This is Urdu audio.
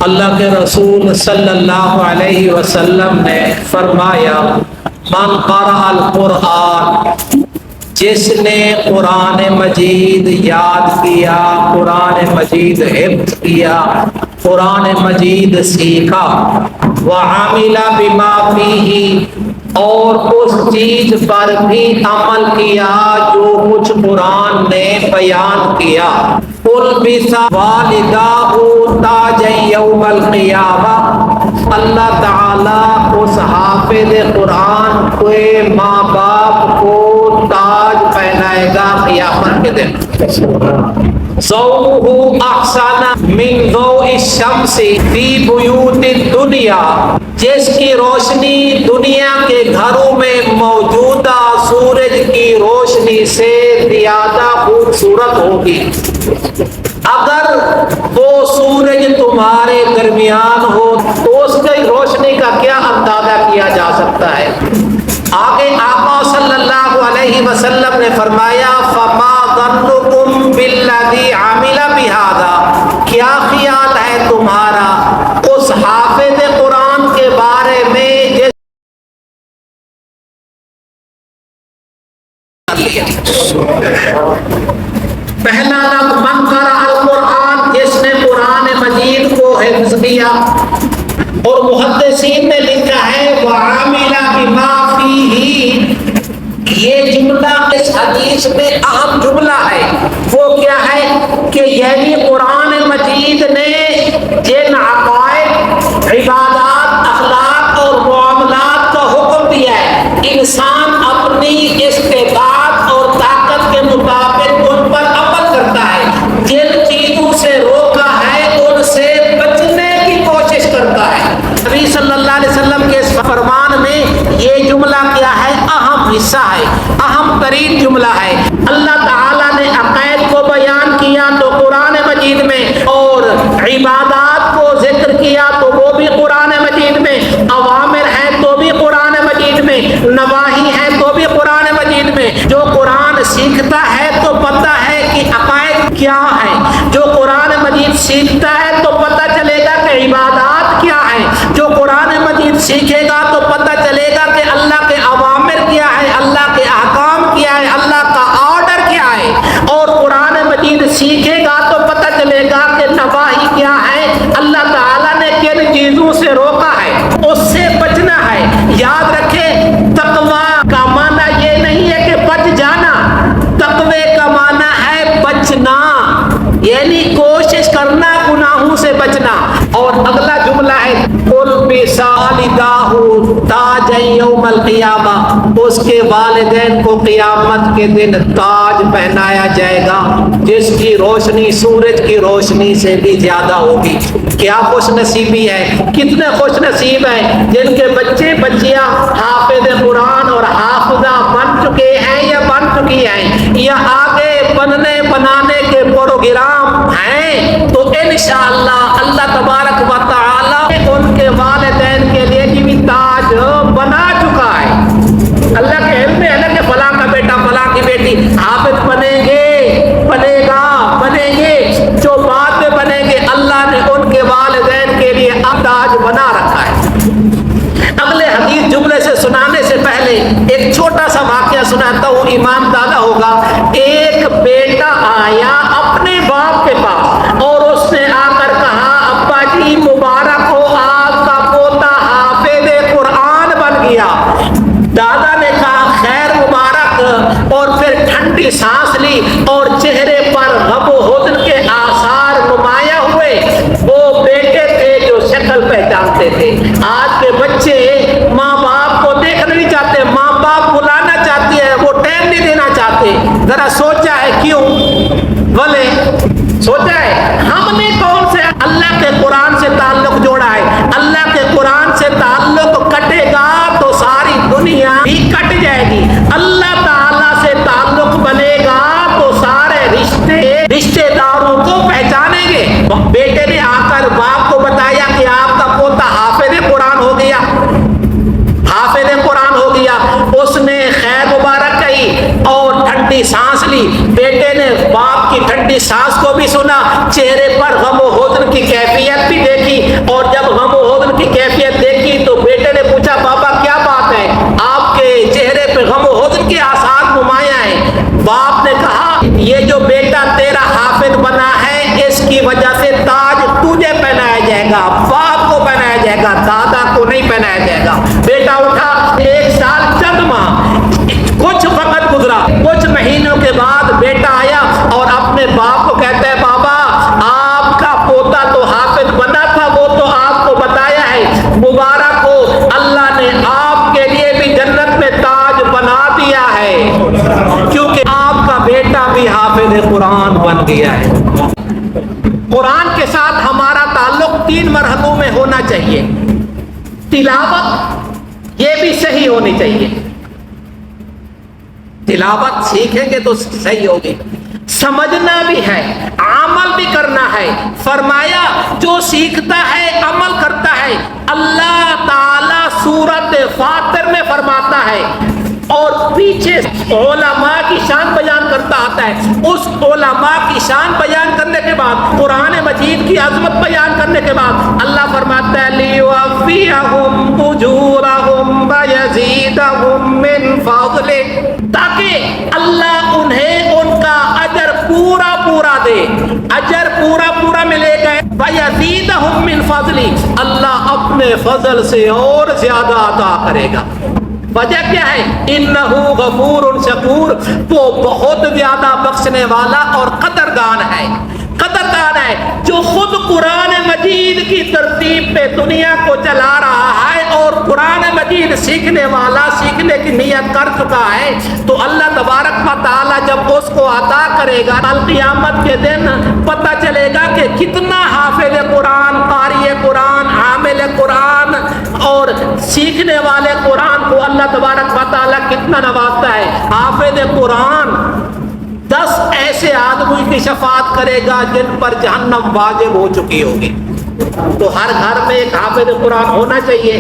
اللہ کے رسول صلی اللہ علیہ وسلم نے فرمایا من قرأ القرآن، جس نے قرآن مجید یاد کیا، قرآن مجید حفظ کیا، قرآن مجید سیکھا، وعمل بما فیہ، اور اس چیز پر بھی عمل کیا جو کچھ قرآن نے بیان کیا، البس والداہ تاج یوم القیامہ، اللہ تعالیٰ اس حافظ قرآن کے ماں باپ کو تاج پہنائے گا قیامت کے دن۔ ضوءہ احسن من ضوء الشمس فی بیوت الدنیا، جس کی روشنی دنیا کے گھروں میں موجودہ سورج کی روشنی سے زیادہ خوبصورت ہوگی۔ اگر وہ سورج تمہارے درمیان ہو تو اس کی روشنی کا کیا اندازہ کیا جا سکتا ہے۔ آگے آقا صلی اللہ علیہ وسلم نے فرمایا فما ظنکم بالذی عمل بہذا، کیا خیال ہے تمہارا اس حافظ قرآن کے بارے میں جس پہلا لفظ من قرأ القرآن، جس نے قرآن مجید کو حفظ کیا، اور محدثین نے لکھا ہے وعمل بما فیہ، یہ جملہ اس حدیث میں اہم جملہ ہے۔ وہ کیا ہے کہ یعنی قرآن مجید نے جن عقائد، عبادات، اخلاق اور معاملات کا حکم دیا ہے، انسان اپنی استطاعت اور طاقت کے مطابق ان پر عمل کرتا ہے۔ جن چیزوں سے روکا ہے ان سے بچنے کی کوشش کرتا ہے۔ نبی صلی اللہ علیہ وسلم کے اس فرمان میں یہ جملہ کیا ہے؟ اہم حصہ ہے، اہم ترین جملہ ہے۔ اللہ تعالیٰ نے عقائد کو بیان کیا تو قرآن مجید میں، اور عبادات کو ذکر کیا تو وہ بھی قرآن مجید میں، اوامر ہیں تو بھی قرآن مجید میں، نواہی ہیں تو بھی قرآن مجید میں۔ جو قرآن سیکھتا ہے تو پتہ ہے کہ عقائد کیا ہے، جو قرآن مجید سیکھتا ہے تو پتہ چلے گا کہ عبادات کیا ہے، جو قرآن مجید سیکھے گا تو پتہ چلے گا کہ اللہ کے اوامر کیا ہے، اللہ کے احکام کیا ہے، اللہ کا آرڈر کیا ہے، اور قرآن مجید سیکھے گا تو پتہ چلے گا کہ نواہی کیا ہے، اللہ تعالیٰ نے کن چیزوں سے روکا ہے، اس سے بچنا ہے۔ یاد رکھیں تقوی کا معنی یہ نہیں ہے کہ بچ جانا، تقوی کا معنی ہے بچنا، یعنی کوشش کرنا گناہوں سے بچنا۔ اور اگلا جملہ ہے البس والداہ تاج یوم القیامہ، اس کے والدین کو قیامت کے دن تاج پہنایا جائے گا جس کی روشنی سورج کی روشنی سے بھی زیادہ ہوگی۔ کیا خوش نصیبی ہے، کتنے خوش نصیب ہیں جن کے بچے بچیاں حافظ قرآن اور حافظہ بن چکے ہیں یا بن چکی ہیں یا آگے بنانے کے پروگرام ہیں، تو انشاءاللہ اللہ تبارک و تعالی ان کے والدین کے لیے بھی تاج بنا چکا ہے۔ اللہ کے علم میں ہے کہ فلاں کا بیٹا فلاں کی بیٹی حافظ بنیں گے، بنے گا، بنیں گے، جو بعد میں بنیں گے اللہ نے ان کے والدین کے لیے اب تاج بنا رکھا ہے۔ اگلے حدیث جملے سے سنانے سے پہلے ایک چھوٹا سا واقعہ سناتا ہوں، ایمان تازہ ہوگا۔ ایک بیٹا آیا اپنے باپ کے پاس اور اس نے آ کر کہا ابا جی مبارک ہو، آپ کا پوتا حافظ قرآن بن گیا۔ دادا نے کہا خیر مبارک، اور پھر ٹھنڈی سانس لی اور چہرے پر غم و حزن کے آثار نمایاں ہوئے۔ وہ بیٹے تھے جو شکل پہچانتے تھے۔ آج کے بچے ماں باپ کو دیکھنا نہیں چاہتے، ماں باپ بلانا چاہتی ہے، وہ ٹائم نہیں دینا چاہتے۔ ذرا سوچا ہے کیوں؟ بولے سوچا ہے ہم نے کون سے اللہ کے قرآن سے تعلق جوڑا ہے؟ اللہ کے قرآن سے تعلق کٹے گا تو ساری دنیا بھی کٹ جائے گی۔ اللہ تعالیٰ سے تعلق بنے گا تو سارے رشتے داروں کو پہچانیں گے۔ بیٹے نے آ کر باپ کو بتایا کہ آپ کا پوتا حافظ قرآن ہو گیا، حافظ قرآن ہو گیا۔ اس نے خیر مبارک کہی اور ٹھنڈی سانس لی۔ بیٹے نے باپ کی ٹھنڈی سانس کو بھی سنا، چہرے پر غم و حزن کی کیفیت بھی دیکھی۔ اور جب غم و حزن کی کیفیت دیکھی تو بیٹے نے پوچھا بابا کیا بات ہے، آپ کے چہرے پہ غم و حزن کے آثار نمایاں ہیں۔ باپ نے کہا یہ جو بیٹا تیرا حافظ بنا ہے اس کی وجہ سے تاج تجھے پہنایا جائے گا، باپ کو پہنایا جائے گا، دادا کو نہیں پہنایا جائے گا۔ بیٹا اٹھا، 1 سال چند ماہ کچھ وقت گزرا، کچھ مہینوں کے بعد بیٹا آیا اور اپنے باپ کو کہتا ہے بابا آپ کا پوتا تو حافظ بنا تھا، وہ تو آپ کو بتایا ہے، مبارک ہو اللہ نے آپ کے لیے بھی جنت میں تاج بنا دیا ہے، کیونکہ آپ کا بیٹا بھی حافظ قرآن بن گیا ہے۔ قرآن کے ساتھ ہمارا تعلق 3 مرحلوں میں ہونا چاہیے۔ تلاوت یہ بھی صحیح ہونی چاہیے، تلاوت سیکھیں گے تو صحیح ہوگی، سمجھنا بھی ہے، عمل بھی کرنا ہے۔ فرمایا جو سیکھتا ہے عمل کرتا ہے، اللہ تعالی سورۃ فاطر میں فرماتا ہے اور پیچھے علماء کی شان بیان کرتا آتا ہے، اس علماء کی شان بیان کرنے کے بعد، قرآن مجید کی عظمت بیان کرنے کے بعد اللہ فرماتا ہے لِيُوَفِّيَهُمْ أُجُورَهُمْ وَيَزِيدَهُمْ مِنْ فَضْلِهِ، تاکہ اللہ انہیں ان کا اجر پورا دے، اجر پورا ملے گا۔ وَيَزِيدَهُمْ مِنْ فَضْلِهِ، اللہ اپنے فضل سے اور زیادہ عطا کرے گا۔ وجہ کیا ہے؟ انہ غفور شکور، وہ بہت زیادہ بخشنے والا اور قدردان ہے، جو خود قرآن مجید کی ترتیب پہ دنیا کو چلا رہا ہے اور قرآن مجید سیکھنے والا سیکھنے کی نیت کر چکا ہے، تو اللہ تبارک و تعالی جب اس کو عطا کرے گا القیامت کے دن پتہ چلے گا کہ کتنا حافظ قرآن، قاری قرآن، عامل قرآن اور سیکھنے والے قرآن کو اللہ تبارک و تعالی کتنا نوازتا ہے۔ حافظ قرآن 10 ایسے آدمی کی شفاعت کرے گا جن پر جہنم واجب ہو چکی ہوگی۔ تو ہر گھر میں ایک حافظ قرآن ہونا چاہیے۔